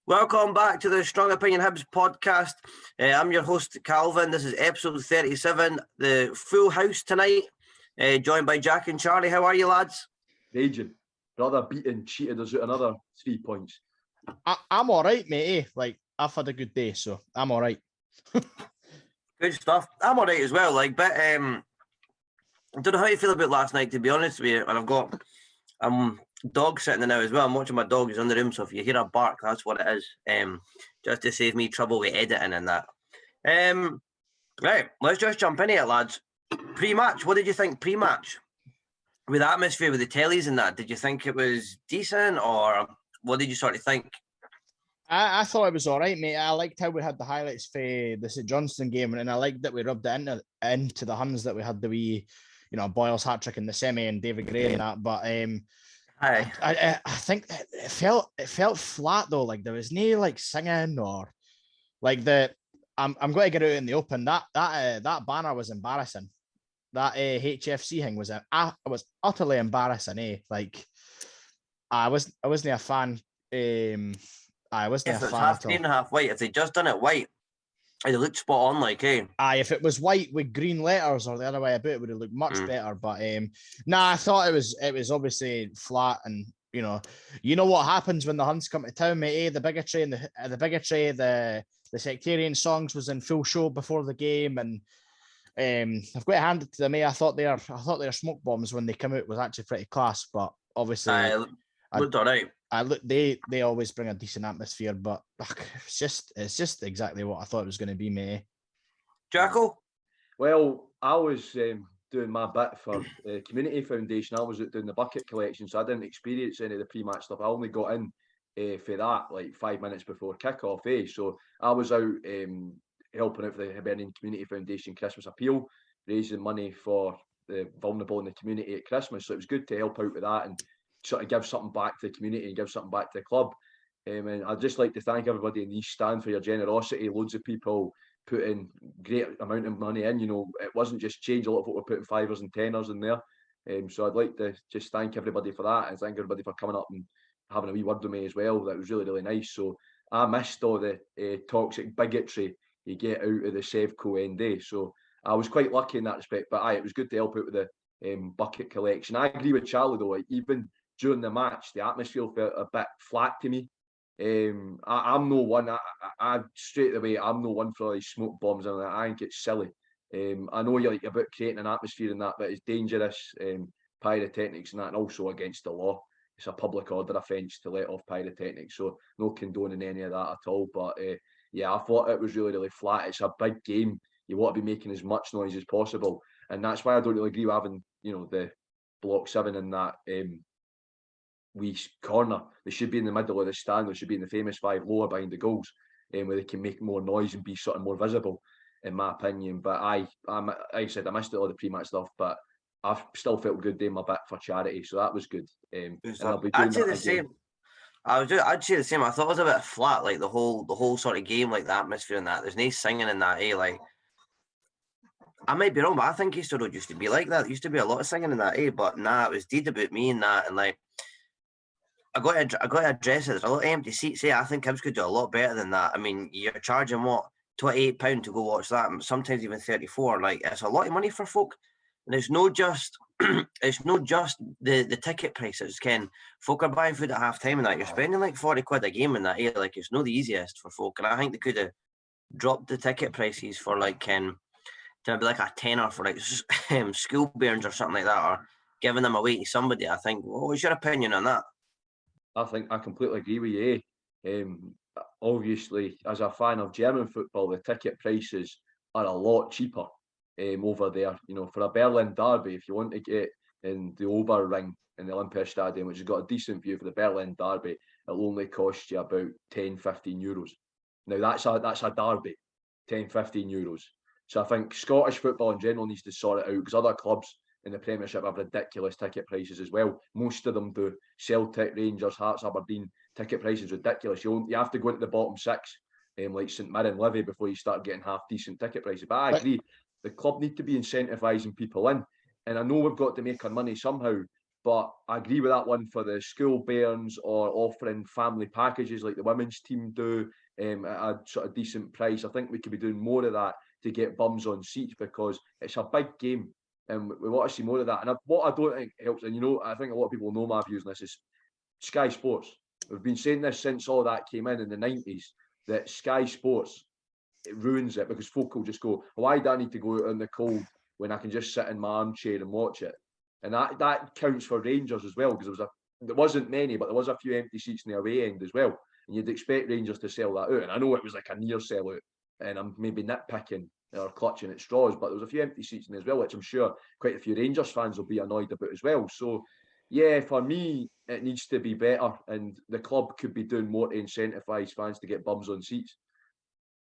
Welcome back to the Strong Opinion Hibs podcast. I'm your host, Calvin. This is episode 37, the full house tonight, joined by Jack and Charlie. How are you, lads? Raging. Brother beaten, cheated us out another 3 points. I'm all right, mate. I've had a good day, so I'm all right. Good stuff. I'm all right as well. I don't know how you feel about last night, to be honest with you. And I've got dog sitting there now as well. I'm watching my dog. He's in the room, so if you hear a bark, that's what it is. Just to save me trouble with editing and that. Right, let's just jump into it, lads. Pre-match, what did you think pre-match? With the atmosphere, with the tellies and that, did you think it was decent, or what did you sort of think? I thought it was all right, mate. I liked how we had the highlights for the St Johnstone game, and I liked that we rubbed it into the Huns that we had the wee, Boyle's hat-trick in the semi and David Gray and that. But I think it felt flat though. Like there was no singing or I'm going to get out in the open. That banner was embarrassing. That HFC thing was utterly embarrassing. I wasn't a fan. I wasn't a fan. If it's half green and half white, if they just done it white, it looked spot on, if it was white with green letters or the other way about, it would have looked much better. But I thought it was obviously flat, and you know what happens when the Huns come to town, mate. The bigotry and the sectarian songs was in full show before the game, and I've got to hand it to them. I thought their smoke bombs when they come out was actually pretty class, but obviously looked all right. They always bring a decent atmosphere, but it's just exactly what I thought it was going to be, mate. Jacko? Well, I was doing my bit for the Community Foundation. I was doing the bucket collection, so I didn't experience any of the pre-match stuff. I only got in for that 5 minutes before kick-off. So I was out helping out for the Hibernian Community Foundation Christmas Appeal, raising money for the vulnerable in the community at Christmas. So it was good to help out with that and sort of give something back to the community and give something back to the club. And I'd just like to thank everybody in the East Stand for your generosity. Loads of people put in great amount of money in. It wasn't just change. A lot of people were putting fivers and tenors in there. So I'd like to just thank everybody for that, and thank everybody for coming up and having a wee word with me as well. That was really, really nice. So I missed all the toxic bigotry you get out of the Sevco ND. So I was quite lucky in that respect. But it was good to help out with the bucket collection. I agree with Charlie though. Even during the match, the atmosphere felt a bit flat to me. I'm no one. I straight away, I'm no one for these smoke bombs, and I think it's silly. I know you're about creating an atmosphere and that, but it's dangerous. Pyrotechnics and that, and also against the law. It's a public order offence to let off pyrotechnics, so no condoning any of that at all. But I thought it was really, really flat. It's a big game. You want to be making as much noise as possible, and that's why I don't really agree with having the block 7 in that wee corner. They should be in the middle of the stand. They should be in the famous 5 lower behind the goals, where they can make more noise and be sort of more visible, in my opinion. But I said I missed all the pre-match stuff, but I still felt good doing my bit for charity, so that was good. I'd say the same. I'd say the same. I thought it was a bit flat, the whole sort of game, the atmosphere and that. There's no singing in that, I might be wrong, but I think Easter Road used to be like that. There used to be a lot of singing in that, But nah, it was deed about me and that, and I got to address it. There's a lot of empty seats. I think Hibs could do a lot better than that. I mean, you're charging £28 to go watch that, and sometimes even 34. It's a lot of money for folk. And it's not just the ticket prices. Ken, folk are buying food at half time and that. You're spending £40 a game in that. It's not the easiest for folk. And I think they could have dropped the ticket prices for to be a tenner for school bairns or something like that, or giving them away to somebody. I think. What was your opinion on that? I think I completely agree with you. Obviously, as a fan of German football, the ticket prices are a lot cheaper over there. For a Berlin derby, if you want to get in the Oberring in the Olympiastadion, which has got a decent view for the Berlin derby, it'll only cost you about 10-15 euros. Now that's a derby, 10-15 euros. So I think Scottish football in general needs to sort it out, because other clubs in the Premiership have ridiculous ticket prices as well. Most of them do. Celtic, Rangers, Hearts, Aberdeen, ticket prices ridiculous. You have to go into the bottom 6, like St Mirren, Livy, before you start getting half decent ticket prices. But I agree, the club need to be incentivising people in. And I know we've got to make our money somehow, But I agree with that one for the school bairns or offering family packages like the women's team do at a sort of decent price. I think we could be doing more of that to get bums on seats because it's a big game and we want to see more of that. And what I don't think helps, and I think a lot of people know my views on this, is Sky Sports. We've been saying this since all that came in the 90s, that Sky Sports, it ruins it because folk will just go, why do I need to go out in the cold when I can just sit in my armchair and watch it? And that counts for Rangers as well, because there wasn't many, but there was a few empty seats in the away end as well. And you'd expect Rangers to sell that out. And I know it was like a near sellout, and I'm maybe nitpicking or clutching at straws, but there was a few empty seats in there as well, which I'm sure quite a few Rangers fans will be annoyed about as well. So, yeah, for me, it needs to be better, and the club could be doing more to incentivise fans to get bums on seats.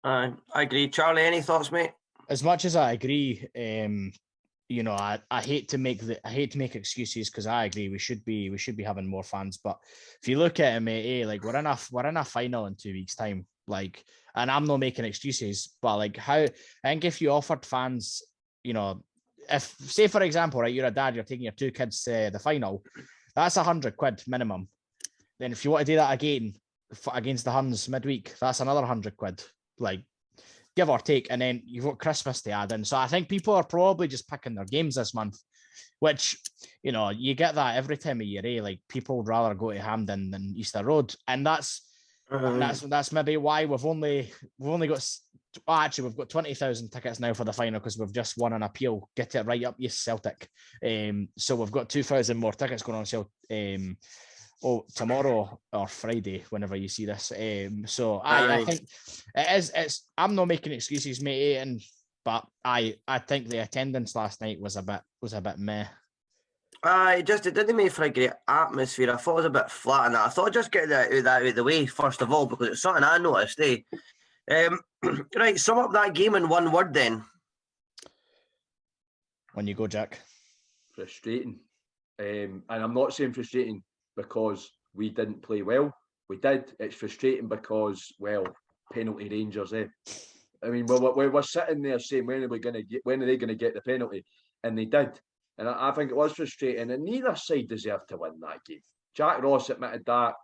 I agree. Charlie, any thoughts, mate? As much as I agree, I hate to make excuses because I agree we should be having more fans. But if you look at it, mate, like we're in a final in 2 weeks' time. Like, and I'm not making excuses, but like I think if you offered fans, if say for example, right, you're a dad, you're taking your 2 kids to the final, that's £100 minimum. Then if you want to do that again against the Huns midweek, that's another £100, like give or take, and then you've got Christmas to add in. So I think people are probably just picking their games this month, which you get that every time of year, Like people would rather go to Hampden than Easter Road, and that's maybe why we've only got. Well, actually, we've got 20,000 tickets now for the final because we've just won an appeal. Get it right up, yes, Celtic. So we've got 2,000 more tickets going on sale. Tomorrow or Friday, whenever you see this. So I think it's. I'm not making excuses, mate. But I think the attendance last night was a bit meh. It didn't make for a great atmosphere. I thought it was a bit flat and that. I thought I'd just get that out of the way first of all, because it's something I noticed. Right, sum up that game in one word then. When you go, Jack. Frustrating. And I'm not saying frustrating because we didn't play well. We did. It's frustrating because, well, penalty Rangers, I mean, we're sitting there saying, when are they going to get the penalty? And they did. And I think it was frustrating. And neither side deserved to win that game. Jack Ross admitted that.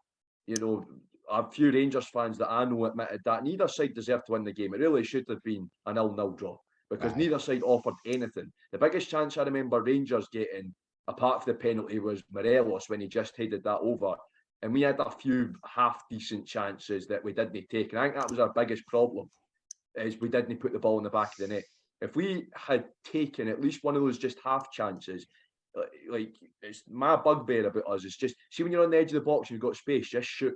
A few Rangers fans that I know admitted that. Neither side deserved to win the game. It really should have been a 0-0 draw because neither side offered anything. The biggest chance I remember Rangers getting, apart from the penalty, was Morelos when he just headed that over. And we had a few half-decent chances that we didn't take. And I think that was our biggest problem, is we didn't put the ball in the back of the net. If we had taken at least one of those just half chances, like it's my bugbear about us, it's just, see when you're on the edge of the box and you've got space, just shoot.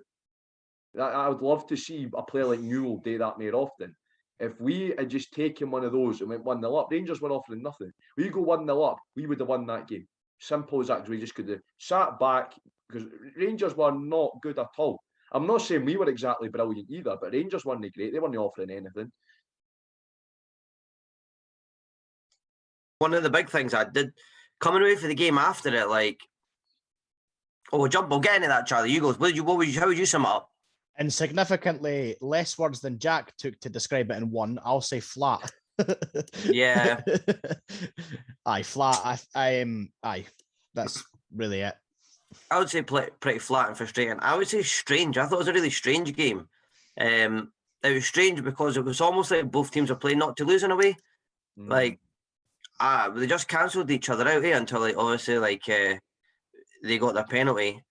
I would love to see a player like Newell do that more often. If we had just taken one of those and went 1-0 up, Rangers were offering nothing. We go 1-0 up, we would have won that game. Simple as that, because we just could have sat back, because Rangers were not good at all. I'm not saying we were exactly brilliant either, but Rangers weren't great. They weren't offering anything. One of the big things I did coming away for the game after it, we'll get into that, Charlie. You go. How would you sum it up? And significantly less words than Jack took to describe it in one. I'll say flat. Yeah. Aye, flat. Aye. That's really it. I would say pretty flat and frustrating. I would say strange. I thought it was a really strange game. It was strange because it was almost like both teams were playing not to lose in a way. They just cancelled each other out until obviously they got their penalty.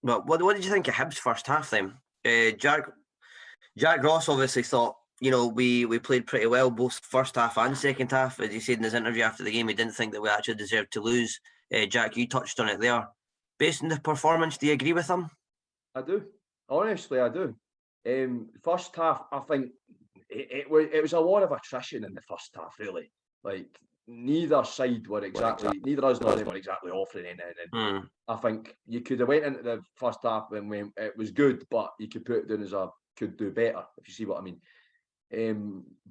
But what did you think of Hibs' first half then? Jack Ross obviously thought, we played pretty well both first half and second half. As he said in his interview after the game, he didn't think that we actually deserved to lose. Jack, you touched on it there. Based on the performance, do you agree with him? I do. Honestly, I do. First half, I think it was a lot of attrition in the first half, really. Like, neither side were neither us nor them were exactly offering anything. I think you could have went into the first half and it was good, but you could put it down as could do better, if you see what I mean.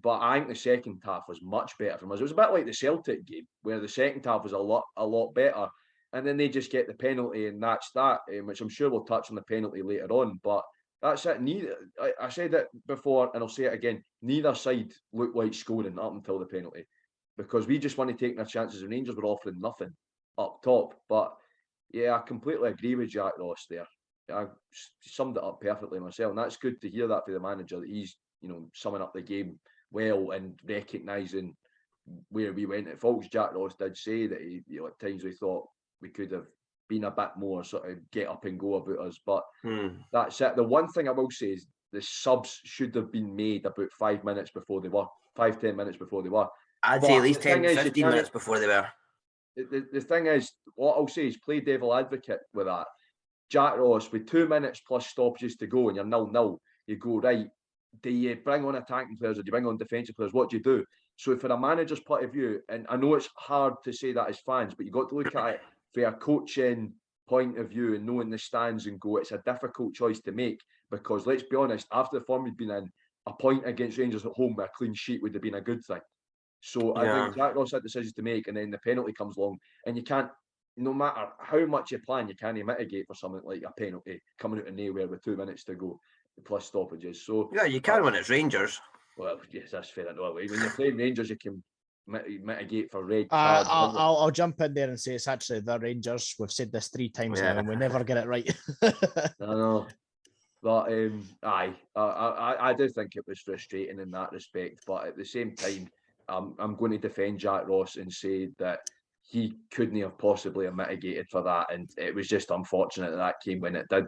But I think the second half was much better from us. It was a bit like the Celtic game, where the second half was a lot better, and then they just get the penalty, and that's that. Which I'm sure we'll touch on the penalty later on, but that's it. I said it before, and I'll say it again. Neither side looked like scoring up until the penalty, because we just want to take our chances, and Rangers were offering nothing. up top. But yeah, I completely agree with Jack Ross there. I summed it up perfectly myself, and that's good to hear that for the manager, that he's, you know, summing up the game well and recognising where we went at faults. Jack Ross did say that he, you know, at times we thought we could have been a bit more sort of get up and go about us, but that's it. The one thing I will say is the subs should have been made about 5 minutes before they were, 5-10 minutes before they were. I'd say at least 10-15 minutes before they were. The thing is, what I'll say is play devil advocate with that. Jack Ross, with 2 minutes plus stoppages to go and you're 0-0, you go, right, do you bring on attacking players or do you bring on defensive players? What do you do? So for a manager's point of view, and I know it's hard to say that as fans, but you've got to look at it from a coaching point of view and knowing the stands and go, it's a difficult choice to make, because let's be honest, after the form we've been in, a point against Rangers at home with a clean sheet would have been a good thing. So I think Jack Ross had decisions to make, and then the penalty comes along, and you can't, no matter how much you plan, you can't mitigate for something like a penalty coming out of nowhere with 2 minutes to go, plus stoppages. So yeah, you can when it's Rangers. Well, yes, that's fair enough. When you're playing Rangers, you can mitigate for red cards. I'll jump in there and say it's actually the Rangers. We've said this 3 times now, and we never get it right. I know, but I do think it was frustrating in that respect. But at the same time, I'm going to defend Jack Ross and say that he couldn't have possibly have mitigated for that, and it was just unfortunate that came when it did.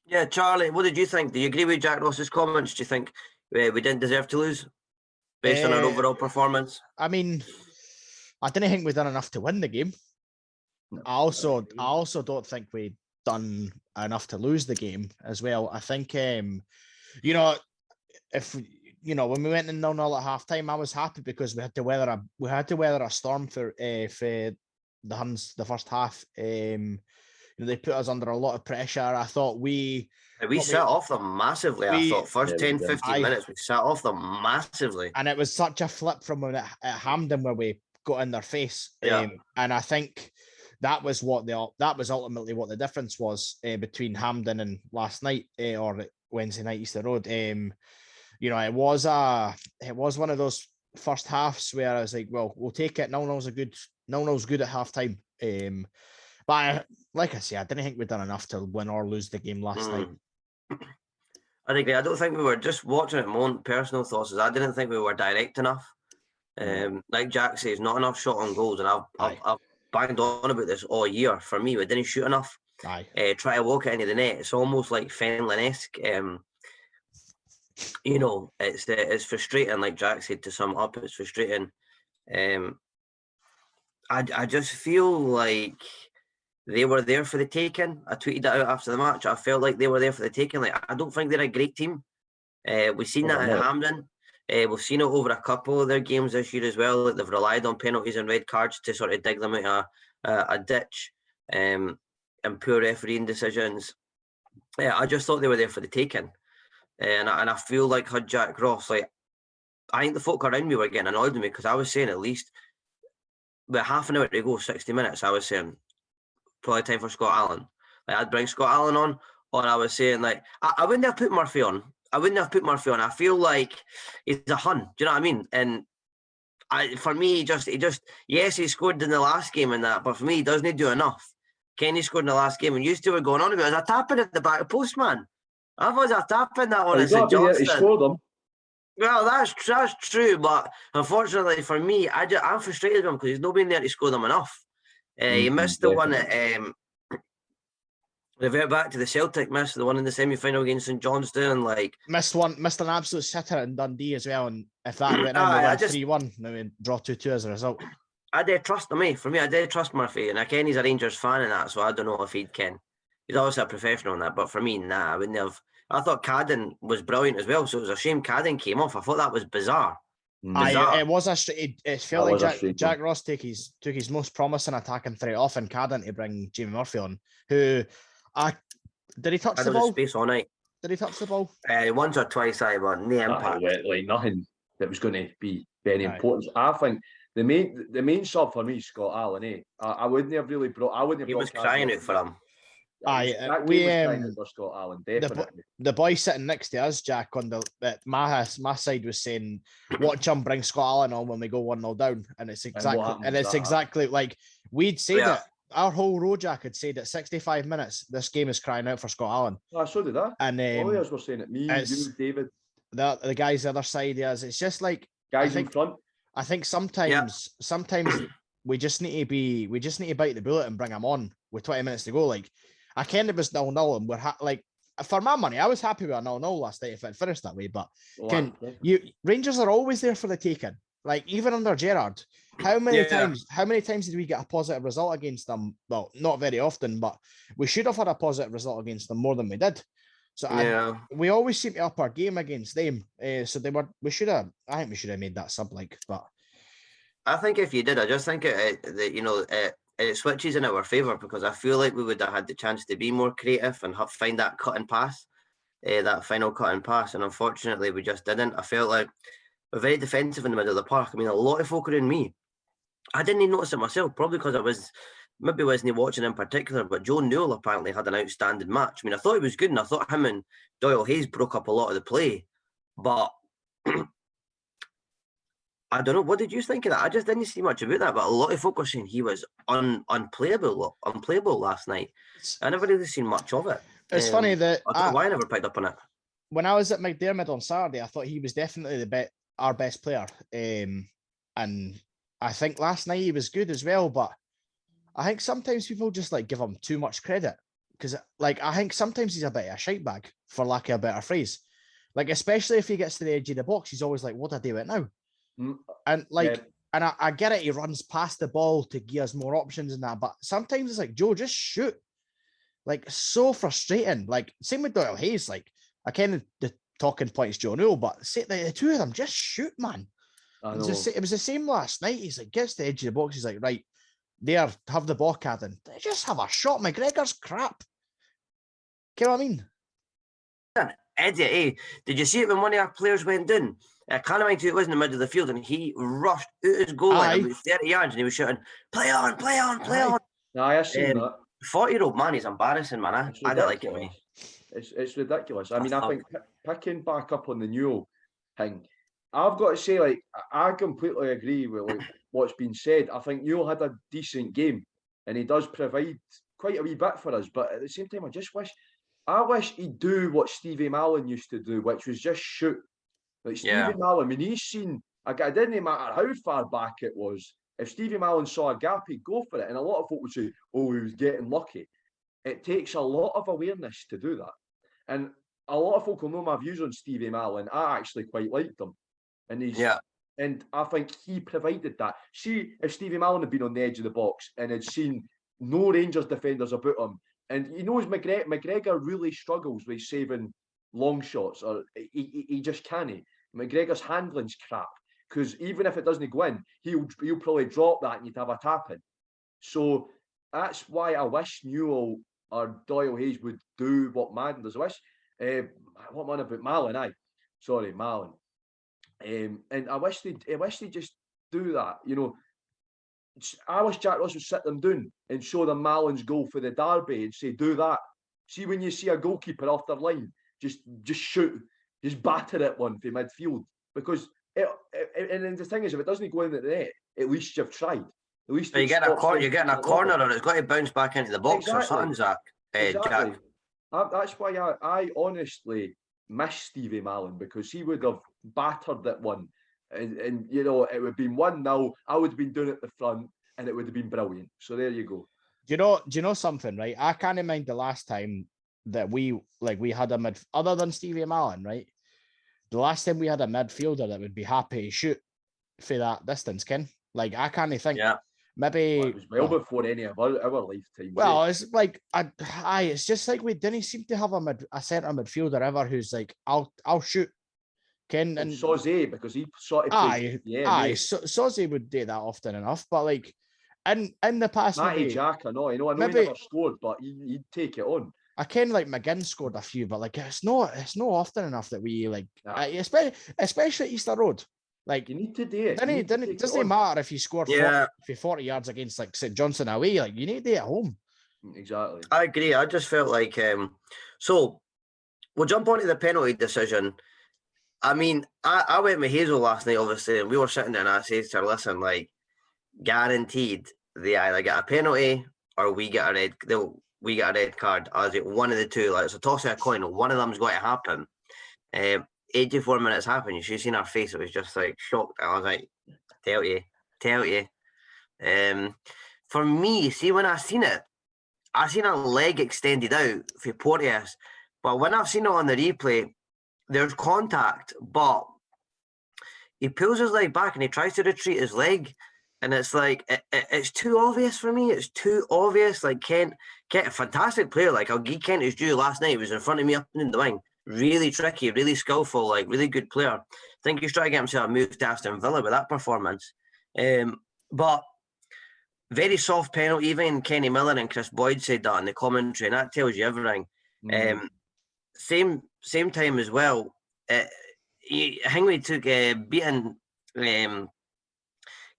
Yeah, Charlie, what did you think? Do you agree with Jack Ross's comments? Do you think we didn't deserve to lose based on our overall performance? I mean, I didn't think we done enough to win the game. No, I also don't think we done enough to lose the game as well. I think, you know, if you know, when we went in 0-0 at half time, I was happy because we had to weather a storm for the Huns the first half. They put us under a lot of pressure. I thought we set off them massively. I thought first 10-15 minutes we set off them massively, and it was such a flip from when at Hampden where we got in their face. And I think that was ultimately what the difference was between Hampden and last night or Wednesday night Easter Road. You know, it was one of those first halves where I was like, well, we'll take it. 0-0's good at half time. But like I say, I didn't think we'd done enough to win or lose the game last night. I agree. I don't think we were, just watching it. My own personal thoughts is I didn't think we were direct enough. Like Jack says, not enough shot on goals, and I've banged on about this all year. For me, we didn't shoot enough. Try to walk it into the net. It's almost like Fenlon-esque. You know, it's frustrating. Like Jack said, to sum up, it's frustrating. I just feel like they were there for the taking. I tweeted that out after the match. I felt like they were there for the taking. Like, I don't think they're a great team. We've seen that at Hampden. We've seen it over a couple of their games this year as well. Like, they've relied on penalties and red cards to sort of dig them out a ditch, and poor refereeing decisions. I just thought they were there for the taking. And I feel like had Jack Ross, like, I think the folk around me were getting annoyed with me because I was saying at least with half an hour to go, 60 minutes, I was saying probably time for Scott Allen. Like, I'd bring Scott Allen on, or I was saying, like, I wouldn't have put Murphy on. I feel like he's a Hun. Do you know what I mean? And for me, he just yes, he scored in the last game and that, but for me, he doesn't do enough. Kenny scored in the last game, and you two were going on about it. I was tapping at the back of the post, man. I was tapping that one at St Johnstone. He scored them. Well, that's true, but unfortunately for me, I'm frustrated with him because he's not been there to score them enough. He missed the one at revert back to the Celtic, missed the one in the semi-final against St Johnstone. Like, missed an absolute sitter in Dundee as well. And if that went in, we won 3-1. Then we draw 2-2 as a result. I did trust him. For me, I did trust Murphy, and I ken he's a Rangers fan and that, so I don't know if he'd ken. He's obviously a professional in that, but for me, nah, I wouldn't have. I thought Cadden was brilliant as well, so it was a shame Cadden came off. I thought that was bizarre. It was it felt like Jack Ross took his most promising attacking threat off and Cadden to bring Jamie Murphy on, who did he touch the ball? Space all night. Did he touch the ball? Once or twice, but no impact. Like nothing that was going to be very important. I think the main sub for me is Scott Allen. I wouldn't have really brought. He was crying out for him. That game was kind for Scott Allen, definitely. The boy sitting next to us, Jack, on my side was saying, "Watch him bring Scott Allen on when we go 1-0 down," and it's exactly like we'd say that. Our whole row, Jack, had said at 65 minutes, this game is crying out for Scott Allen. Oh, so did I. And all were saying it. Me, you, David, the guys the other side. Yes, it's just like guys in front. I think sometimes we just need to bite the bullet and bring him on with 20 minutes to go. Like, I kind of was 0-0, and we're like, for my money, I was happy with a 0-0 last night if it finished that way. But Rangers are always there for the taking. Like, even under Gerrard, how many times did we get a positive result against them? Well, not very often, but we should have had a positive result against them more than we did. So we always seem to up our game against them. So I think we should have made that sub, like, but I think if you did, I just think it switches in our favour, because I feel like we would have had the chance to be more creative and find that cut and pass, that final cut and pass, and unfortunately we just didn't. I felt like we're very defensive in the middle of the park. I mean, a lot of folk are in me. I didn't even notice it myself, probably because I wasn't watching in particular, but Joe Newell apparently had an outstanding match. I mean, I thought he was good, and I thought him and Doyle Hayes broke up a lot of the play, but I don't know. What did you think of that? I just didn't see much about that, but a lot of folk were saying he was unplayable last night. I never really seen much of it. It's funny that I don't know why I never picked up on it. When I was at McDermott on Saturday, I thought he was definitely our best player, and I think last night he was good as well. But I think sometimes people just like give him too much credit, because like I think sometimes he's a bit of a shite bag, for lack of a better phrase. Like, especially if he gets to the edge of the box, he's always like, "What do I do it now?" And like, and I get it, he runs past the ball to give us more options and that, but sometimes it's like, Joe, just shoot. Like, so frustrating. Like, same with Doyle Hayes. Like, I kind of the talking points Joe Newell, but the two of them just shoot, man. It was the same last night. He's like, gets to the edge of the box. He's like, right there, have the ball, Cadden. They just have a shot. McGregor's crap. You know what I mean? Eddie, did you see it when one of our players went down? I can't mind who it was in the middle of the field, and he rushed out his goal line about 30 yards, and he was shouting, "Play on, play on, play on." I seen that. 40-year-old man, he's embarrassing, man. I don't like it, mate. It's ridiculous. I mean, I think picking back up on the Newell thing, I've got to say, like, I completely agree with like what's been said. I think Newell had a decent game, and he does provide quite a wee bit for us. But at the same time, I wish he'd do what Stevie Mallon used to do, which was just shoot. Like Stevie Mallon, I mean, he's seen it didn't matter how far back it was. If Stevie Mallon saw a gap, he'd go for it. And a lot of folk would say, "Oh, he was getting lucky." It takes a lot of awareness to do that. And a lot of folk will know my views on Stevie Mallon. I actually quite liked him. And I think he provided that. See, if Stevie Mallon had been on the edge of the box and had seen no Rangers defenders about him, and he knows McGregor really struggles with saving long shots, or he just can't. McGregor's handling's crap, because even if it doesn't go in, he'll probably drop that and you'd have a tap in. So that's why I wish Newell or Doyle Hayes would do what Madden does. I wish what man about Mallon? Sorry, Mallon. And I wish they just do that. You know, I wish Jack Ross would sit them down and show them Mallon's goal for the derby and say, "Do that." See, when you see a goalkeeper off their line, just shoot, just batter at one from midfield, because and the thing is, if it doesn't go in at the net, at least you've tried. At least you're getting a corner, or it's got to bounce back into the box or something, Zach. Exactly. Jack. That's why I honestly miss Stevie Mallon, because he would have battered that one, and you know, it would have been 1-0. I would have been doing it at the front, and it would have been brilliant. So there you go. Do you know something, right? I can't mind the last time that we had a mid, other than Stevie Mallon, right? The last time we had a midfielder that would be happy to shoot for that distance, Ken. Like, I can't think. Yeah. Maybe it was before any of our lifetime. Well, it's like it's just like we didn't seem to have a centre midfielder ever who's like, I'll shoot. Ken and Sauzé, because he sort of Sauzé would do that often enough, but like in the past, Matty Jack, I know he never scored, but he'd take it on. I kind of like McGinn scored a few, but like it's not often enough that we like, especially at Easter Road. Like, you need to do it. It doesn't matter if you scored 40 yards against like St Johnstone away. Like, you need to do it at home. Exactly. I agree. I just felt like so we'll jump onto the penalty decision. I mean, I went with Hazel last night, obviously, and we were sitting there and I said to her, listen, like, guaranteed they either get a penalty or we get a red card. I was like, one of the two, like it's a toss of a coin, one of them's going to happen. 84 minutes happened. You should have seen her face, it was just like shocked. I was like, tell you. For me, see, when I seen it, I seen a leg extended out for Porteous, but when I've seen it on the replay, there's contact, but he pulls his leg back and he tries to retreat his leg, and it's like it's too obvious for me. It's too obvious. Like Kent, a fantastic player. Like I'll give Kent his due. Last night he was in front of me up in the wing, really tricky, really skillful, like really good player. I think he's trying to get himself a move to Aston Villa with that performance. But very soft penalty. Even Kenny Miller and Chris Boyd said that in the commentary, and that tells you everything. Same time as well. Hingway took beating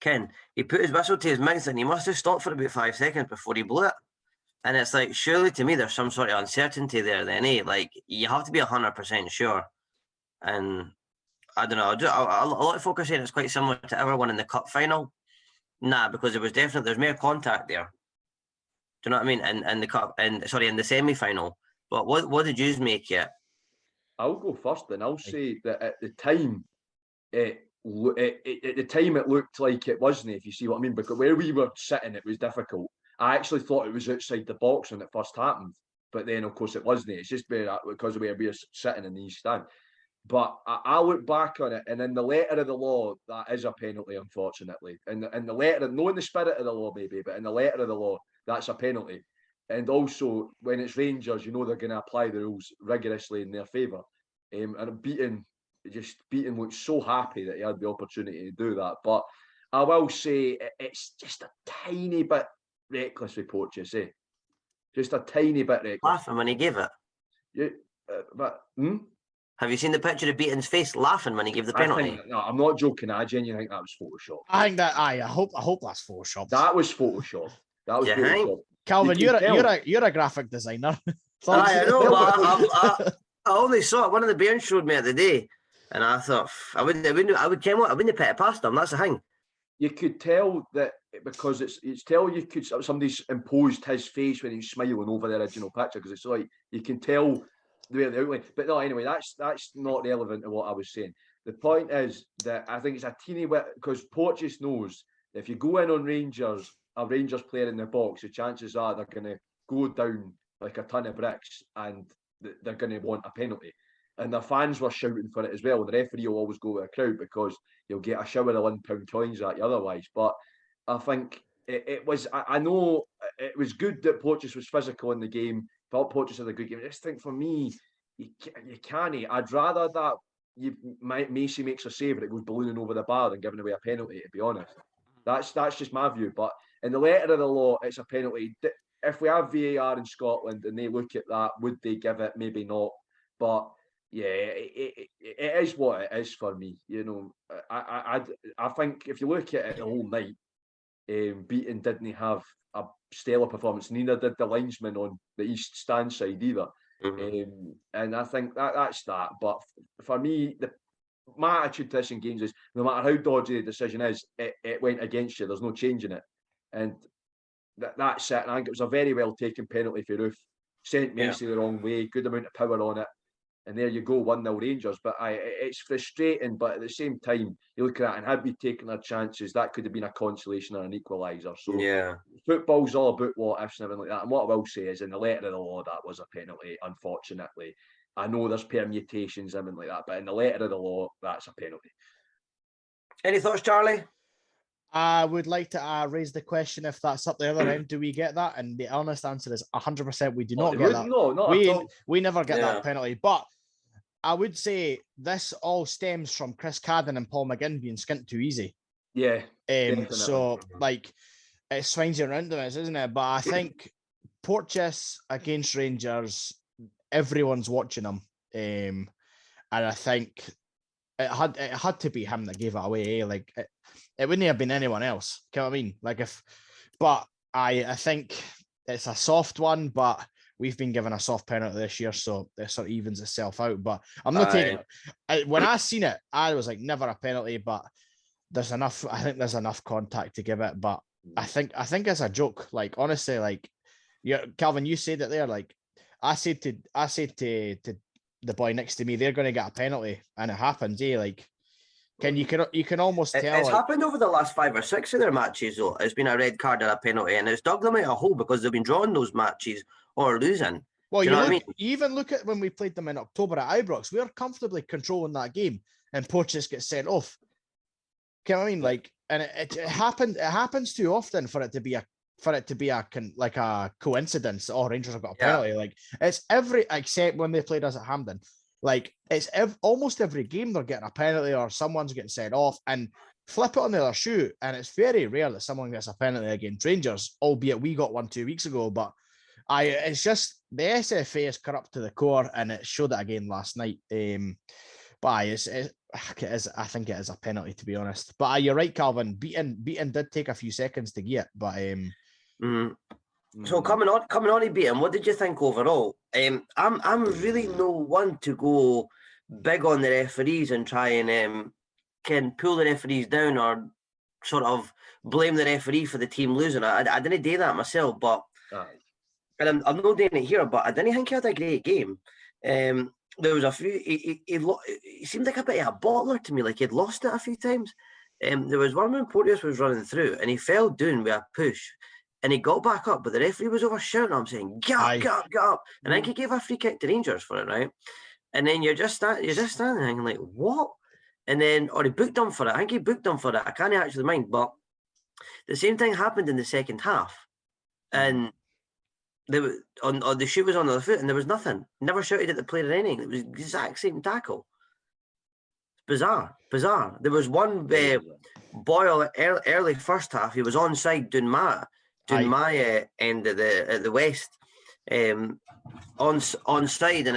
Ken. He put his whistle to his mouth and he must have stopped for about 5 seconds before he blew it. And it's like, surely to me, there's some sort of uncertainty there then, eh? Like, you have to be 100% sure. And I don't know. A lot of folk are saying it's quite similar to everyone in the cup final. Nah, because there's more contact there. Do you know what I mean? In the cup, in the semi-final. But what did you make it? I'll go first, and I'll say that at the time, at the time it looked like it wasn't. If you see what I mean, because where we were sitting, it was difficult. I actually thought it was outside the box when it first happened, but then of course it wasn't. It's just because of where we were sitting in the East Stand. But I look back on it, and in the letter of the law, that is a penalty, unfortunately. And in the letter, not in the spirit of the law, maybe, but in the letter of the law, that's a penalty. And also, when it's Rangers, you know they're going to apply the rules rigorously in their favour. And Beaton looked so happy that he had the opportunity to do that. But I will say it's just a tiny bit reckless with Porteous, eh? Just a tiny bit reckless. Laughing when he gave it. Have you seen the picture of Beaton's face laughing when he gave the penalty? No, I'm not joking. I genuinely think that was Photoshop. I think that. I hope that's Photoshop. That was Photoshop. Photoshop. Calvin, you're a graphic designer. I know, but I only saw it. One of the bairns showed me the day, and I thought I wouldn't put it past him. That's the thing. You could tell that because somebody's imposed his face when he's smiling over the original picture, because it's like you can tell the way the outline. But no, anyway, that's not relevant to what I was saying. The point is that I think it's a teeny bit, because Porteous knows that if you go in on a Rangers player in the box, the chances are they're going to go down like a ton of bricks and they're going to want a penalty. And the fans were shouting for it as well. The referee will always go with a crowd because you'll get a shower of £1 coins at you otherwise. But I think it was, I know it was good that Porteous was physical in the game. Felt Porteous had a good game. I just think for me, you can't. I'd rather that Macy makes a save and it goes ballooning over the bar than giving away a penalty, to be honest. That's just my view. But in the letter of the law, it's a penalty. If we have VAR in Scotland and they look at that, would they give it? Maybe not. But yeah, it is what it is for me. You know, I think if you look at it the whole night, Beaton didn't have a stellar performance. Neither did the linesman on the East Stand side either. Mm-hmm. And I think that's that. But for me, my attitude to this in games is no matter how dodgy the decision is, it went against you. There's no changing it. And that's it. And I think it was a very well taken penalty for Roof. Sent Macy the wrong way, good amount of power on it. And there you go, 1-0 Rangers. But it's frustrating, but at the same time, you look at that and had we taken our chances, that could have been a consolation or an equaliser. So football's all about what ifs and everything like that. And what I will say is in the letter of the law, that was a penalty, unfortunately. I know there's permutations and everything like that, but in the letter of the law, that's a penalty. Any thoughts, Charlie? I would like to raise the question, if that's up the other end, do we get that? And the honest answer is 100% we do not get that. No, not at all. We never get that penalty. But I would say this all stems from Chris Cadden and Paul McGinn being skint too easy. Yeah. So, like, it swings you around this, isn't it? But I think Porteous against Rangers, everyone's watching him. And I think it had to be him that gave it away. Eh? Like, it wouldn't have been anyone else. You know what I mean? Like, but I think it's a soft one, but we've been given a soft penalty this year, so it sort of evens itself out. But I'm not taking it. When I seen it, I was like, never a penalty, but there's enough. I think there's enough contact to give it. But I think it's a joke. Like, honestly, like, yeah, Calvin, you said it there. Like, I said to the boy next to me, they're going to get a penalty, and it happens. Like, you can almost tell. It's happened over the last 5 or 6 of their matches, though. It's been a red card and a penalty, and it's dug them out a hole because they've been drawing those matches or losing. Well, you even look at when we played them in October at Ibrox, we were comfortably controlling that game, and Porteous gets sent off. You know what I mean? Like, and it happened. It happens too often for it to be a coincidence. Oh, Rangers have got a penalty. Like, it's except when they played us at Hampden. Like, it's almost every game they're getting a penalty or someone's getting sent off, and flip it on the other shoe. And it's very rare that someone gets a penalty against Rangers, albeit we got one 2 weeks ago. But it's just the SFA is corrupt to the core, and it showed it again last night. But I think it is a penalty, to be honest. But you're right, Calvin. Beaton did take a few seconds to get, but So coming on to Beaton, what did you think overall? I'm really no one to go big on the referees and try and can pull the referees down or sort of blame the referee for the team losing. I didn't do that myself, but and I'm not doing it here. But I didn't think he had a great game. There was a few. He seemed like a bit of a bottler to me. Like he'd lost it a few times. There was one when Porteous was running through and he fell down with a push. And he got back up, but the referee was over shouting at him, saying, get up. And I think he gave a free kick to Rangers for it, right? And then you're just standing there and like, what? And then, or he booked him for it. I think he booked him for it. I can't actually mind, but the same thing happened in the second half. And the shoe was on the other foot and there was nothing. Never shouted at the player or anything. It was the exact same tackle. It's bizarre. There was one Boyle early first half. He was onside doing my end of the west, onside, and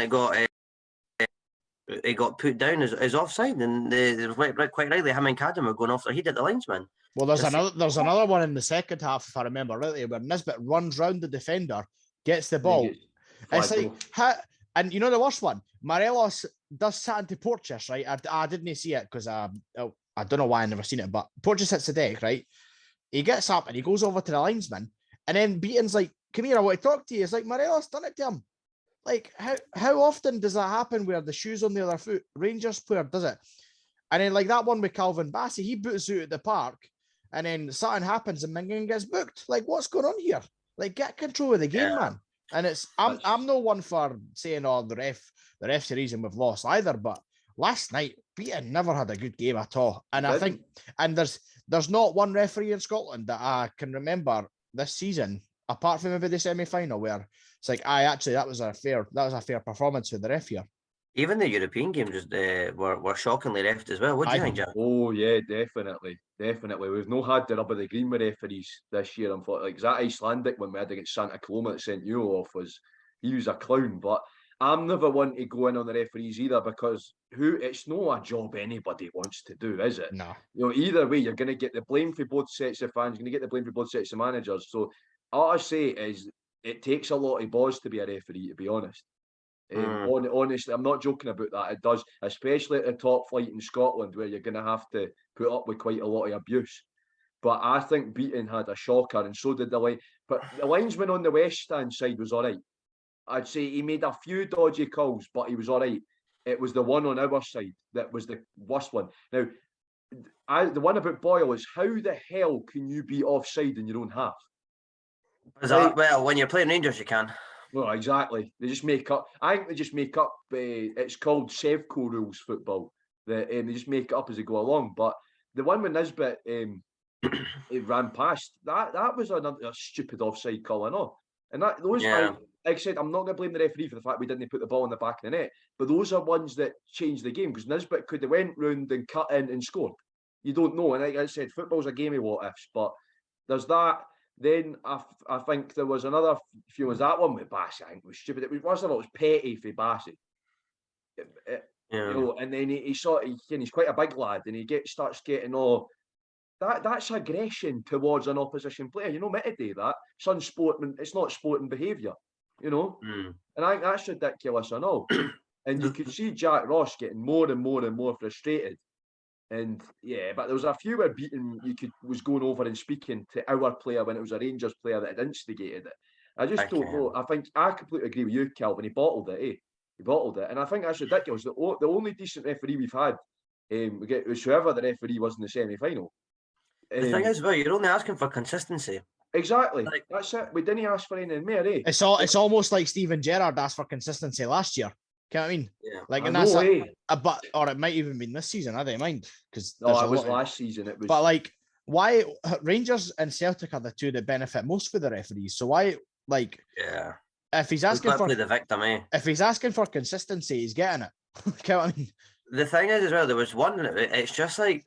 it got put down as offside, and quite rightly him and Cadden were going off their head at the linesman. Well, there's another one in the second half, if I remember rightly, where Nisbet runs round the defender, gets the ball. It's like, and you know the worst one, Morelos does sit into Porteous, right? I didn't see it because I don't know why I never seen it, but Porteous hits the deck, right? He gets up and he goes over to the linesman, and then Beaton's like, come here, I want to talk to you. It's like, Morelos done it to him. Like, how often does that happen where the shoe's on the other foot? Rangers player does it. And then like that one with Calvin Bassey, he boots out at the park, and then something happens and Mingen gets booked. Like, what's going on here? Like, get control of the game, man. And I'm no one for saying, oh, the ref's the reason we've lost either, but last night, Beaton never had a good game at all. And I think, and there's not one referee in Scotland that I can remember this season, apart from maybe the semi-final, where it's like, that was a fair performance for the ref here. Even the European games were shockingly refed as well. What do you think, Jack? Oh yeah, definitely. We've not had the rub of the green with referees this year. Unfortunately, like that Icelandic one we had against Santa Coloma that sent you off he was a clown. But I'm never one to go in on the referees either, because it's not a job anybody wants to do, is it? No. You know, either way, you're going to get the blame for both sets of fans. You're going to get the blame for both sets of managers. So all I say is it takes a lot of balls to be a referee, to be honest. Honestly, I'm not joking about that. It does, especially at the top flight in Scotland, where you're going to have to put up with quite a lot of abuse. But I think Beaton had a shocker, and so did the line. But the linesman on the West Stand side was all right. I'd say he made a few dodgy calls, but he was all right. It was the one on our side that was the worst one. Now, the one about Boyle is, how the hell can you be offside in your own half? Well, when you're playing Rangers, you can. Well, exactly. They just make up. I think they just make up. It's called Sevco rules football. They just make it up as they go along. But the one when Nisbet it ran past, that was a stupid offside call, I know. And like I said, I'm not going to blame the referee for the fact we didn't put the ball in the back of the net. But those are ones that changed the game, because Nisbet could have went round and cut in and scored. You don't know. And like I said, football's a game of what ifs. But there's that. Then I think there was another few ones. That one with Bassey, I think, was stupid. It was, first of all, it was petty for Bassey. You know, and then he's quite a big lad, and he starts getting all that's aggression towards an opposition player. You're not meant to do that. It's not sporting behaviour, you know. And I think that's ridiculous, I know. And you could see Jack Ross getting more and more and more frustrated. And yeah, but there was a few where Beaton was going over and speaking to our player when it was a Rangers player that had instigated it. I just don't know. I think I completely agree with you, Calvin. He bottled it, He bottled it. And I think that's ridiculous. The only decent referee we've had was whoever the referee was in the semi-final. The thing is, you're only asking for consistency. Exactly. That's it. We didn't ask for anything more, It's almost like Steven Gerrard asked for consistency last year. You know what I mean? Yeah. Like, and that's or it might even been this season. I don't mind because no, it was last season. It was. But like, why Rangers and Celtic are the two that benefit most for the referees? So why, like, if he's asking for the victim, if he's asking for consistency, he's getting it. You know what I mean? The thing is, as well, there was one. It's just like,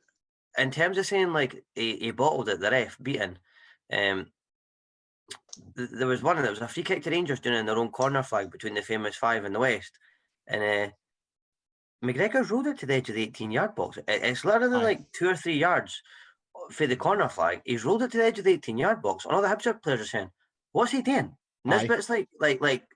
in terms of saying like he bottled it, the ref beating. There was one, and it was a free kick to Rangers doing in their own corner flag between the famous five and the West. And McGregor's rolled it to the edge of the 18-yard box. It's literally like 2 or 3 yards for the corner flag. He's rolled it to the edge of the 18-yard box. And all the Hibs players are saying, "What's he doing?" Nisbet's like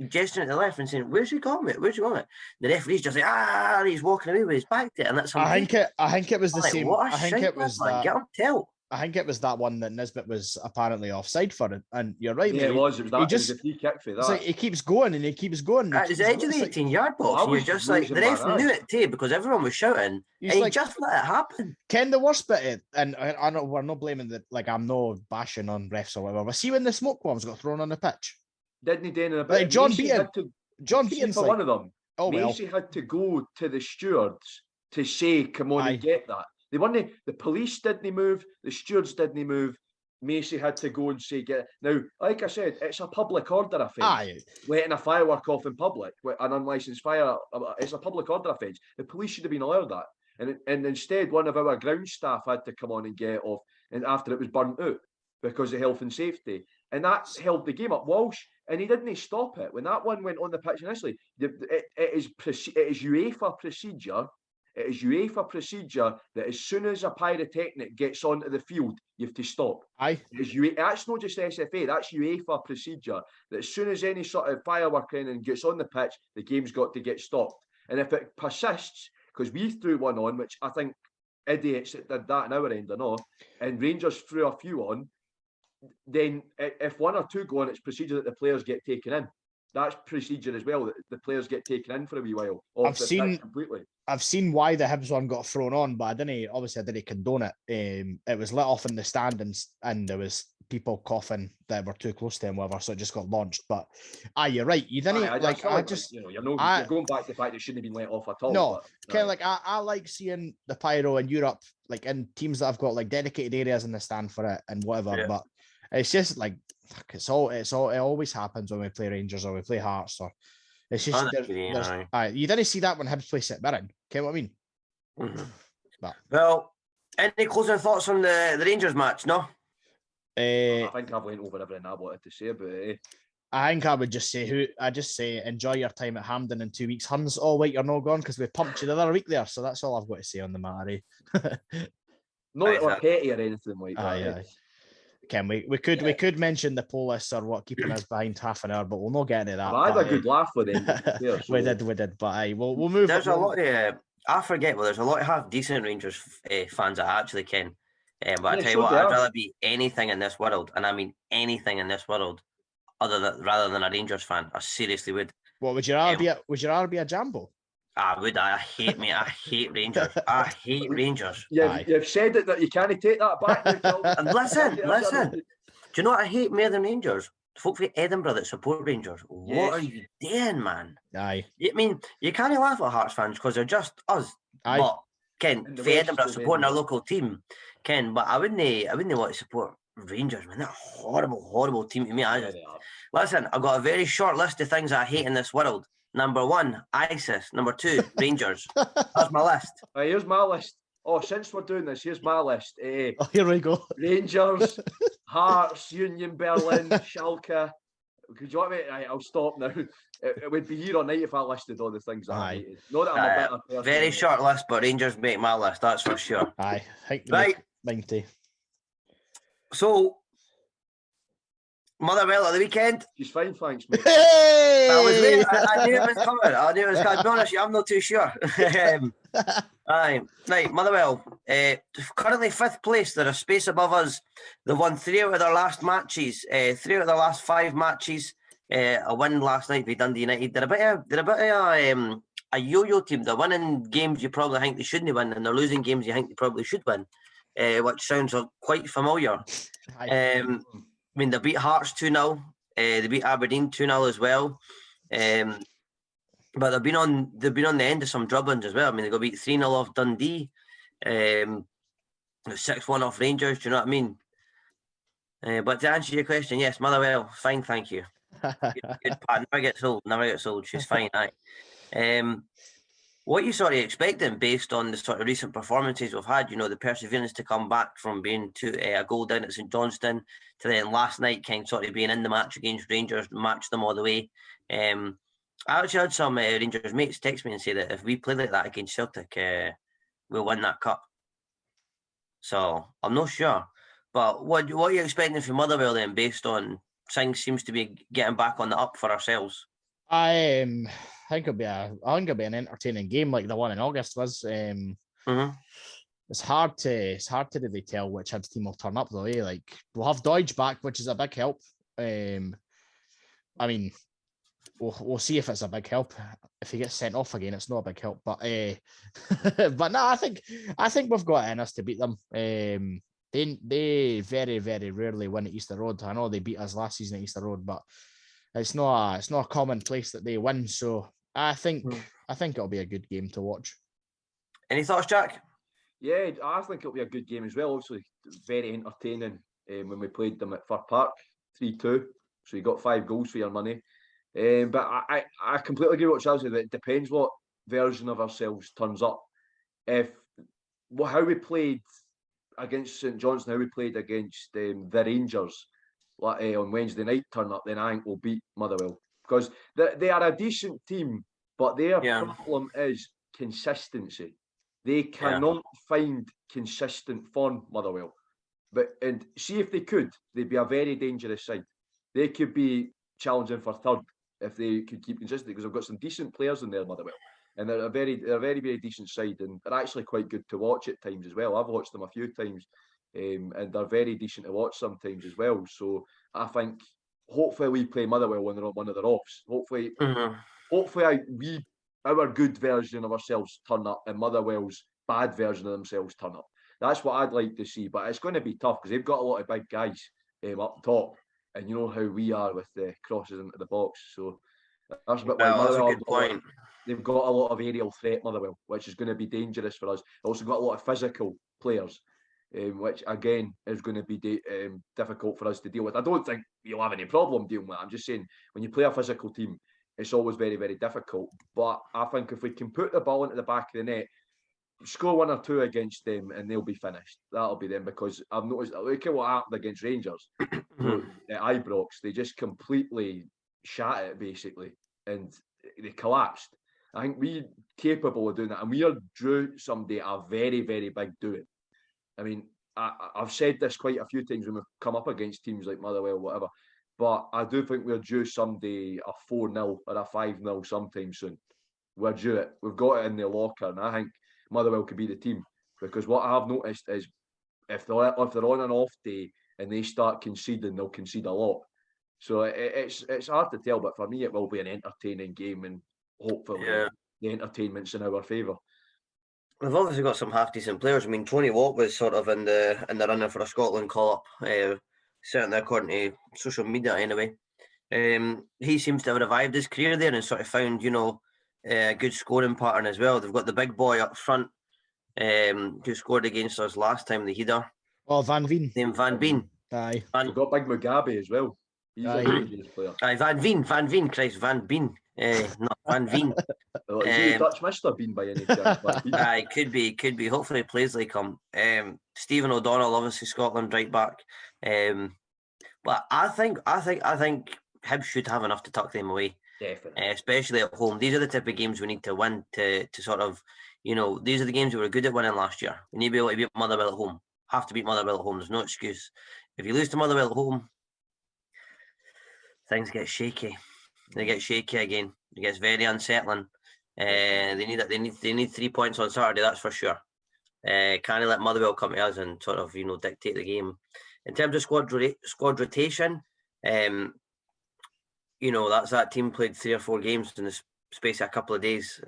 gesturing to the left and saying, "Where's he going with? Where's he going with?" The referee's just like, he's walking away with his back to it. And that's I think it was the same. I think it was that. Get him tell. I think it was that one that Nisbet was apparently offside for it. And you're right, yeah, mate. It was a free kick for that. It's like he keeps going and he keeps going. It's the edge of the 18-yard box. And you're just like, the ref knew it too because everyone was shouting. And he just let it happen. Ken, the worst bit, and I know we're not blaming that. Like, I'm no bashing on refs or whatever. But see when the smoke bombs got thrown on the pitch, didn't he? Do like John Beaton's for one of them. Oh, Macy had to go to the stewards to say, "Come on and get that." They weren't. The police didn't move. The stewards didn't move. Macy had to go and say, "Get it." Now." Like I said, it's a public order offence. Letting a firework off in public, an unlicensed fire, it's a public order offence. The police should have been allowed that, and instead, one of our ground staff had to come on and get it off, and after it was burnt out because of health and safety, and that's held the game up. Walsh, and he didn't stop it when that one went on the pitch initially. It is UEFA procedure. It is UEFA procedure that as soon as a pyrotechnic gets onto the field, you have to stop. That's not just SFA, that's UEFA procedure. That as soon as any sort of firework and gets on the pitch, the game's got to get stopped. And if it persists, because we threw one on, which I think idiots that did that on our end, I know, and Rangers threw a few on, then if 1 or 2 go on, it's procedure that the players get taken in. That's procedure as well, that the players get taken in for a wee while. I've seen why the Hibs one got thrown on, but I didn't condone it. It was let off in the stand and there was people coughing that were too close to him, whatever, so it just got launched. But you're right. You didn't you're going back to the fact it shouldn't have been let off at all. No, kind of like I like seeing the pyro in Europe, like in teams that have got like dedicated areas in the stand for it and whatever. Yeah. But it's just like it always happens when we play Rangers or we play Hearts or. It's just you didn't see that when Hibs play St Mirren. Okay, what I mean? Mm-hmm. Well, any closing thoughts on the Rangers match? No. I think I've went over everything I wanted to say about it. I think I would just say enjoy your time at Hampden in 2 weeks. Huns, all right, you're not gone because we pumped you the other week there. So that's all I've got to say on the matter. Not that we're petty or anything like that. Ken, we could mention the police or what keeping us behind half an hour, but we'll not get into that. I had a good laugh with them. We did, but we'll move. There's a lot of I forget. Well, there's a lot of half decent Rangers fans that I actually ken. But I tell you what, I'd rather be anything in this world, and I mean anything in this world, rather than a Rangers fan. I seriously would. What would you rather be? Would you rather be a Jambo? I would. I hate Rangers. I hate Rangers. You've said it that you can't take that back. And listen. Do you know what I hate more than Rangers? The folk from Edinburgh that support Rangers. What are you doing, man? Aye. I mean, you can't laugh at Hearts fans because they're just us. Aye. But Ken, for Edinburgh supporting our local team, Ken. But I wouldn't want to support Rangers, man. They're a horrible team to me. Listen, I've got a very short list of things I hate in this world. Number 1, ISIS. Number 2, Rangers. That's my list. Here's my list. Oh, since we're doing this, here's my list. Here we go. Rangers, Hearts, Union Berlin, Schalke. Could you want me? I'll stop now. It would be here all night if I listed all the things I hated. Not that I'm a better person. Very short list, but Rangers make my list. That's for sure. Aye. Right. 90. So, Motherwell at the weekend. She's fine, thanks, mate. I was waiting. I knew it was coming. I knew it was coming. To be honest, I'm not too sure. Aye, right, Motherwell. Currently 5th place. They're a space above us. They won 3 out of their last matches. 3 out of their last 5 matches. A win last night with Dundee United. They're a bit of a yo-yo team. They're winning games you probably think they shouldn't win, and they're losing games you think they probably should win. Which sounds quite familiar. I mean, they beat Hearts 2-0. They beat Aberdeen 2-0 as well. But they've been on the end of some drubbings as well. I mean, they got beat 3-0 off Dundee, 6-1 off Rangers. Do you know what I mean? But to answer your question, yes, Motherwell, fine, thank you. Good Pat, never gets old. She's fine, aye. What are you sort of expecting based on the sort of recent performances we've had? You know, the perseverance to come back from being a goal down at St Johnstone to then last night kind of sort of being in the match against Rangers, match them all the way. I actually had some Rangers mates text me and say that if we play like that against Celtic, we'll win that cup. So I'm not sure. But what are you expecting from Motherwell then, based on things seems to be getting back on the up for ourselves? I think it'll be an entertaining game like the one in August was. It's hard to really tell which Hibs team will turn up though. Like we'll have Doige back, which is a big help. I mean, we'll see if it's a big help. If he gets sent off again, it's not a big help. But but no, I think we've got it in us to beat them. They very, very rarely win at Easter Road. I know they beat us last season at Easter Road, but it's not a common place that they win. So I think it'll be a good game to watch. Any thoughts, Jack? Yeah, I think it'll be a good game as well. Obviously, very entertaining when we played them at Fir Park, 3-2. So you got 5 goals for your money. But I completely agree with what Charles said. It depends what version of ourselves turns up. How we played against St Johnstone, how we played against the Rangers on Wednesday night turn up, then I think we'll beat Motherwell. Because they are a decent team, but their problem is consistency. They cannot find consistent form, Motherwell. And see if they could, they'd be a very dangerous side. They could be challenging for third if they could keep consistent, because they've got some decent players in there, Motherwell. And they're a very, very decent side, and they're actually quite good to watch at times as well. I've watched them a few times, and they're very decent to watch sometimes as well. So I think hopefully we play Motherwell when they're on one of their offs. Hopefully our good version of ourselves turn up, and Motherwell's bad version of themselves turn up. That's what I'd like to see, but it's going to be tough because they've got a lot of big guys up top, and you know how we are with the crosses into the box. So that's a bit like Motherwell. That's a good point. They've got a lot of aerial threat, Motherwell, which is going to be dangerous for us. They've also got a lot of physical players, which again is going to be difficult for us to deal with. I don't think you'll have any problem dealing with it. I'm just saying, when you play a physical team, it's always very, very difficult. But I think if we can put the ball into the back of the net, score 1 or 2 against them, and they'll be finished. That'll be them, because I've noticed, look at what happened against Rangers at Ibrox. They just completely shat it, basically, and they collapsed. I think we're capable of doing that, and we are due someday a very, very big doing. I mean, I've said this quite a few times when we've come up against teams like Motherwell, whatever, but I do think we're due someday a 4-0 or a 5-0 sometime soon. We're due it. We've got it in the locker, and I think Motherwell could be the team, because what I have noticed is if they're on an off day and they start conceding, they'll concede a lot. So it's hard to tell, but for me it will be an entertaining game, and hopefully the entertainment's in our favour. We've obviously got some half decent players. I mean, Tony Watt was sort of in the running for a Scotland call-up, certainly according to social media anyway. He seems to have revived his career there and sort of found, a good scoring pattern as well. They've got the big boy up front, who scored against us last time, the header. Oh, Van Veen. Named Van Veen. Aye. We've got Big Mugabe as well. He's a dangerous player. Aye, Van Veen, Christ, Van Bean. Not Van Veen. Is he a Dutch Mr. Bean by any chance? Aye, could be. Hopefully he plays like him. Stephen O'Donnell, obviously Scotland right back. But I think Hibs should have enough to tuck them away. Definitely. Especially at home. These are the type of games we need to win to sort of, these are the games we were good at winning last year. We need to be able to beat Motherwell at home. have to beat Motherwell at home. There's no excuse. If you lose to Motherwell at home, things get shaky. They get shaky again. It gets very unsettling. They need 3 points on Saturday, that's for sure. Can't let Motherwell come to us and sort of dictate the game. In terms of squad rotation, that's that team played 3 or 4 games in the space of a couple of days.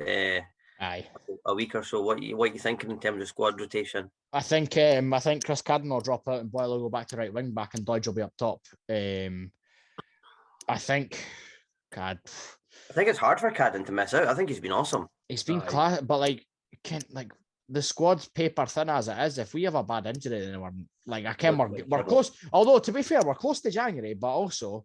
Aye, a week or so. What you thinking in terms of squad rotation? I think Chris Cadden will drop out and Boyle will go back to right wing back and Dodge will be up top. I think, God, I think it's hard for Cadden to miss out. I think he's been awesome. He's been class, but the squad's paper thin as it is. If we have a bad injury, then we're close. Although to be fair, we're close to January, but also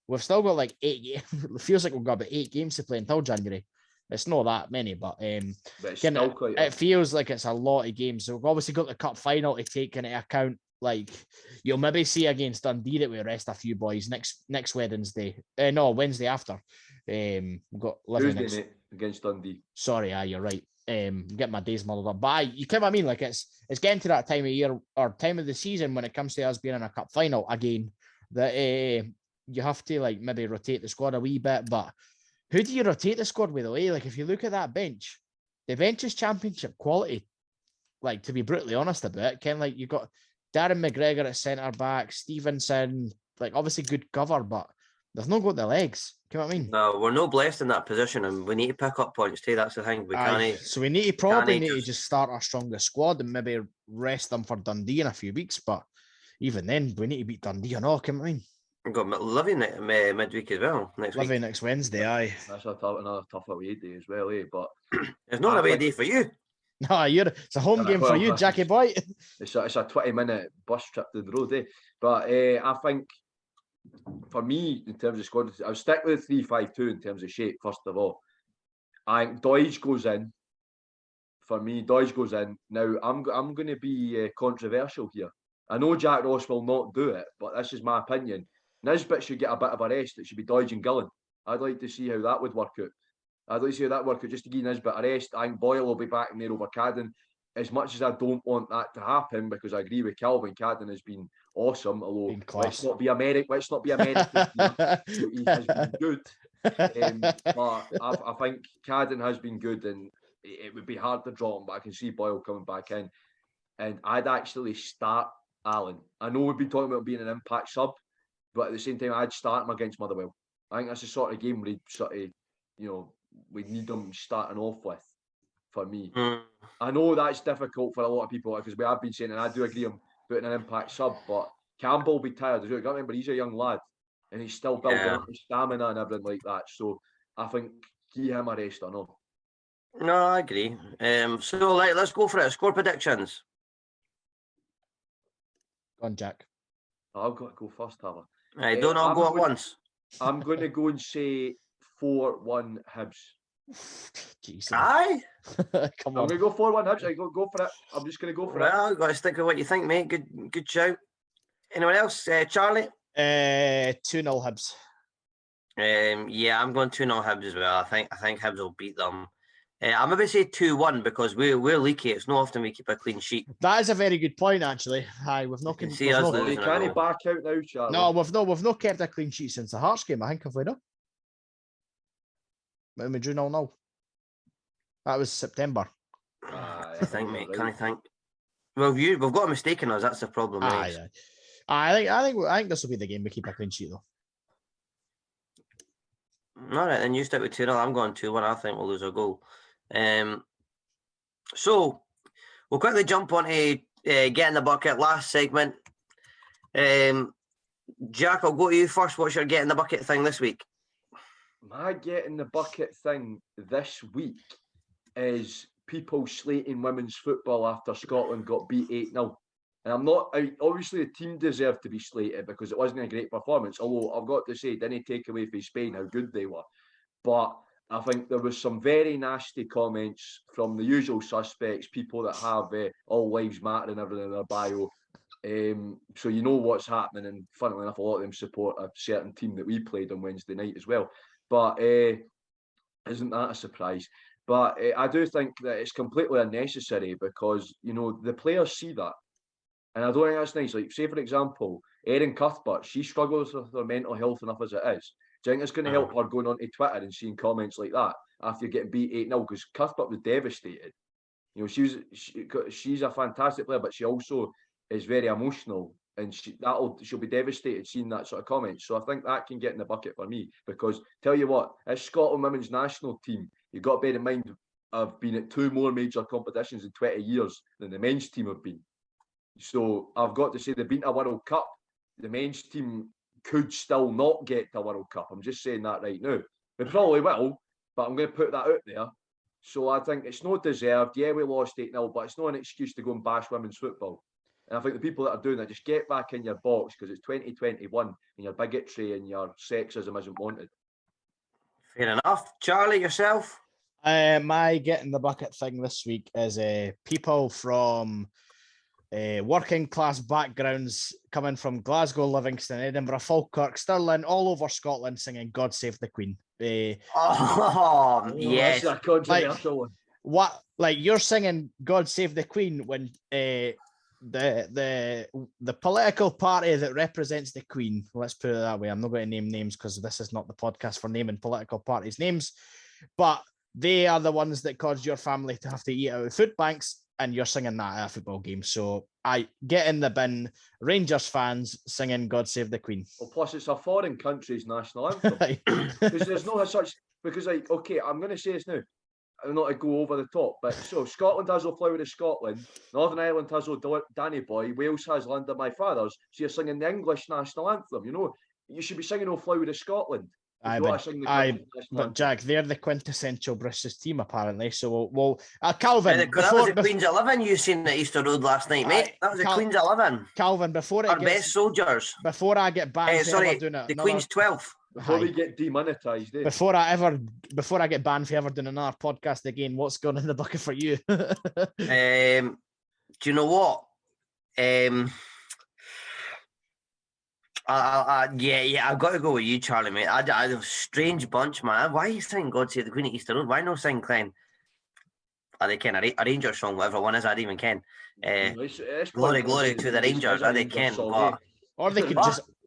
we've still got 8 games. It feels like we've got about 8 games to play until January. It's not that many, but it feels like it's a lot of games. So we've obviously got the cup final to take into account. You'll maybe see against Dundee that we rest a few boys next Wednesday. Wednesday after. We've got Tuesday against Dundee. Sorry, you're right. Get my days muddled up. But you know what I mean? It's getting to that time of year or time of the season when it comes to us being in a cup final again that you have to maybe rotate the squad a wee bit. But who do you rotate the squad with though? If you look at that bench, the bench is championship quality. To be brutally honest about it, you've got Darren McGregor at centre back, Stevenson, obviously good cover, but they've not got the legs. Do you know what I mean? No, we're not blessed in that position, and we need to pick up points too. That's the thing. So we need to just start our strongest squad and maybe rest them for Dundee in a few weeks. But even then, we need to beat Dundee and all. Do you know what I mean? We've got Livy midweek as well next week. Livy next Wednesday, aye. That's another tough away day as well, But it's not an away day for you. No, it's a home game for you, Jackie boy. It's a 20-minute bus trip to the road, But I think for me, in terms of squad, I'll stick with 3-5-2 in terms of shape. First of all, I think Doige goes in. For me, Doige goes in. Now I'm going to be controversial here. I know Jack Ross will not do it, but this is my opinion. Nisbet should get a bit of a rest. It should be Doige and Gillen. I'd like to see how that would work out. Just to give Nisbet a rest. I think Boyle will be back in there over Cadden. As much as I don't want that to happen, because I agree with Calvin, Cadden has been awesome. Although let's not be American. He has been good. But I think Cadden has been good, and it would be hard to draw him. But I can see Boyle coming back in, and I'd actually start Allen. I know we've been talking about being an impact sub, but at the same time, I'd start him against Motherwell. I think that's the sort of game where we need them starting off with, for me. I know that's difficult for a lot of people because we have been saying, and I do agree on putting an impact sub, but Campbell will be tired as well. Remember, he's a young lad and he's still building up his stamina and everything like that. So I think give him a rest or no. No, I agree. So let's go for it. Score predictions. Go on, Jack. I've got to go first, have I? Don't all go at once. I'm going to go and say 4-1 Hibs. Jesus. Aye. Come on. I'm going to go 4-1 Hibs. I go for it. I'm just going to go for it. Well, got to stick with what you think, mate. Good shout. Anyone else? Charlie? 2-0 Hibs. Yeah, I'm going 2-0 Hibs as well. I think Hibs will beat them. I'm going to say 2-1 because we're leaky. It's not often we keep a clean sheet. That is a very good point, actually. Aye, we've not. You see us losing. Can he back out now, Charlie? No, we've not kept a clean sheet since the Hearts game. I think have we not? When we drew 0-0. That was September. I think, mate. Can I think? Well, we've got a mistake in us. That's the problem. Aye. I think this will be the game we keep a clean sheet though. All right, then you stick with 2-0. I'm going 2-1. I think we'll lose a goal. So we'll quickly jump on to get in the bucket. Last segment. Jack, I'll go to you first. What's your get in the bucket thing this week? My get in the bucket thing this week is people slating women's football after Scotland got beat 8-0. And I'm not, obviously the team deserved to be slated because it wasn't a great performance. Although I've got to say, didn't take away from Spain how good they were. But I think there was some very nasty comments from the usual suspects, people that have all lives matter and everything in their bio. So you know what's happening. And funnily enough, a lot of them support a certain team that we played on Wednesday night as well. But isn't that a surprise? But I do think that it's completely unnecessary because, the players see that. And I don't think that's nice. Like, say, for example, Erin Cuthbert, she struggles with her mental health enough as it is. Do you think it's going to help her going onto Twitter and seeing comments like that after you're getting beat 8-0? Because Cuthbert was devastated. You know, she's a fantastic player, but she also is very emotional, and she'll be devastated seeing that sort of comment. So I think that can get in the bucket for me, because tell you what, as Scotland women's national team, you've got to bear in mind I've been at 2 more major competitions in 20 years than the men's team have been. So I've got to say they've been to a World Cup. The men's team could still not get to a World Cup. I'm just saying that right now. They probably will, but I'm going to put that out there. So I think it's not deserved. Yeah, we lost 8-0, but it's not an excuse to go and bash women's football. And I think the people that are doing that, just get back in your box, because it's 2021 and your bigotry and your sexism isn't wanted. Fair enough. Charlie, yourself? My get in the bucket thing this week is people from working class backgrounds coming from Glasgow, Livingston, Edinburgh, Falkirk, Stirling, all over Scotland singing God Save the Queen. Yes. That's a controversial one. What, like, you're singing God Save the Queen when the political party that represents the Queen, let's put it that way, I'm not going to name names because this is not the podcast for naming political parties' names, but they are the ones that caused your family to have to eat out of food banks, and you're singing that at a football game. So I get in the bin, Rangers fans singing God Save the Queen. Well, plus it's a foreign country's national anthem. Because there's no such, because, like, okay, I'm going to say this now, I'm not to go over the top, but so Scotland has O Flower of Scotland, Northern Ireland has O Danny Boy, Wales has Land of My Fathers, so you're singing the English national anthem, you know? You should be singing O Flower of Scotland. But Jack, they're the quintessential British team, apparently. So, well, Calvin. That was a Queen's 11 you seen at Easter Road last night, mate. That was a Queen's 11. Calvin, before it our best soldiers. Before I get banned, the Queen's 12. Before we get demonetized, before I get banned for ever doing another podcast again, what's going in the bucket for you? Do you know what? I've got to go with you, Charlie, mate. I a strange bunch, man. Why are you singing God Save the Queen at Easter Road? Why no sing Glenn? They ken a Rangers song, whatever one is, I even ken. Glory to the Rangers, they ken.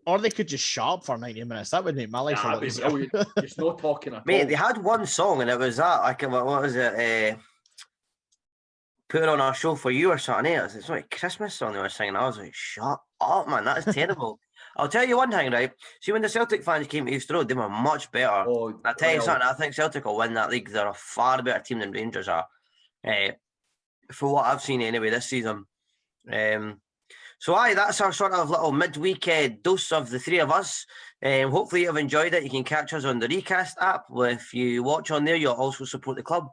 Or they could just shut up for 90 minutes. That would make my life a lot easier. It's not talking at mate, all. they had one song and it was that. What was it? Put it on our show for you or something. It's like a Christmas song they were singing. I was like, shut up, man. That is terrible. I'll tell you one thing, right? See, when the Celtic fans came to Easter Road, they were much better. I'll tell you something. I think Celtic will win that league. They're a far better team than Rangers are. For what I've seen anyway this season. So that's our sort of little midweek dose of the three of us. Hopefully you've enjoyed it. You can catch us on the Recast app. If you watch on there, you'll also support the club.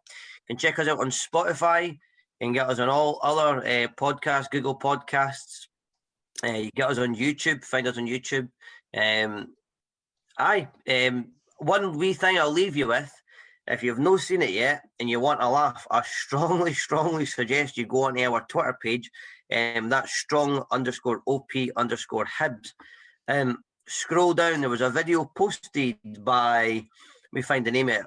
You can check us out on Spotify. You can get us on all other podcasts, Google Podcasts. You get us on YouTube. Find us on YouTube. One wee thing I'll leave you with. If you've not seen it yet and you want a laugh, I strongly suggest you go on our Twitter page. That's strong_OP_Hibs. Scroll down. There was a video posted by, let me find the name of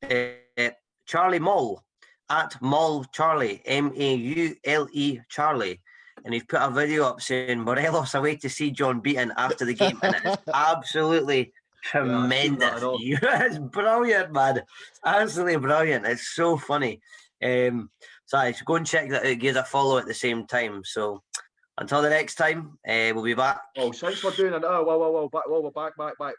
it, Charlie Mull, at Mull Charlie, Maule Charlie. And he's put a video up saying Morelos away to see John Beaton after the game. And it's absolutely tremendous. It's brilliant, man. It's absolutely brilliant. It's so funny. So go and check that out. Give us a follow at the same time. So until the next time, we'll be back. Oh, since we're doing we're back.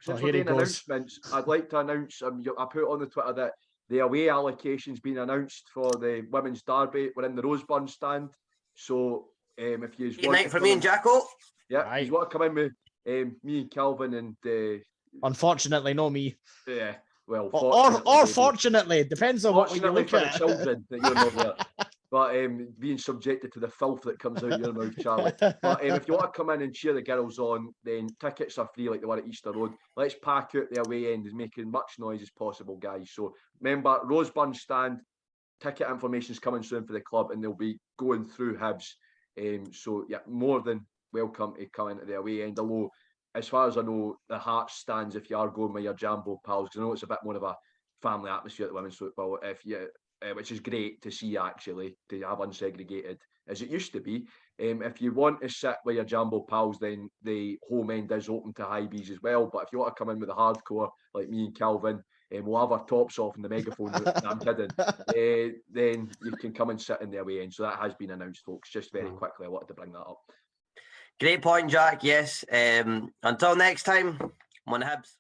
Since we're doing announcements, I'd like to announce. I put on the Twitter that the away allocation's been announced for the women's derby. We're in the Roseburn stand. So if you want night for me and Jacko. Yeah, you want to come in with me, Calvin, and unfortunately, no me. Yeah, well, or fortunately, depends on what you look at. The children that you're not there. But being subjected to the filth that comes out your mouth, Charlie. But if you want to come in and cheer the girls on, then tickets are free like they were at Easter Road. Let's pack out the away end and make as much noise as possible, guys. So remember, Roseburn stand, ticket information is coming soon for the club, and they'll be going through Hibs. So yeah, more than welcome to come into the away end. Although, as far as I know, the Hearts stands if you are going with your Jambo pals, because I know it's a bit more of a family atmosphere at the women's football. If you which is great to see, actually, to have unsegregated as it used to be. If you want to sit with your Jambo pals, then the home end is open to high Bs as well. But if you want to come in with a hardcore, like me and Calvin, we'll have our tops off and the megaphone. No, I'm kidding. Then you can come and sit in the away end. So that has been announced, folks. Just very quickly, I wanted to bring that up. Great point, Jack. Yes. Until next time, I'm on Hibs.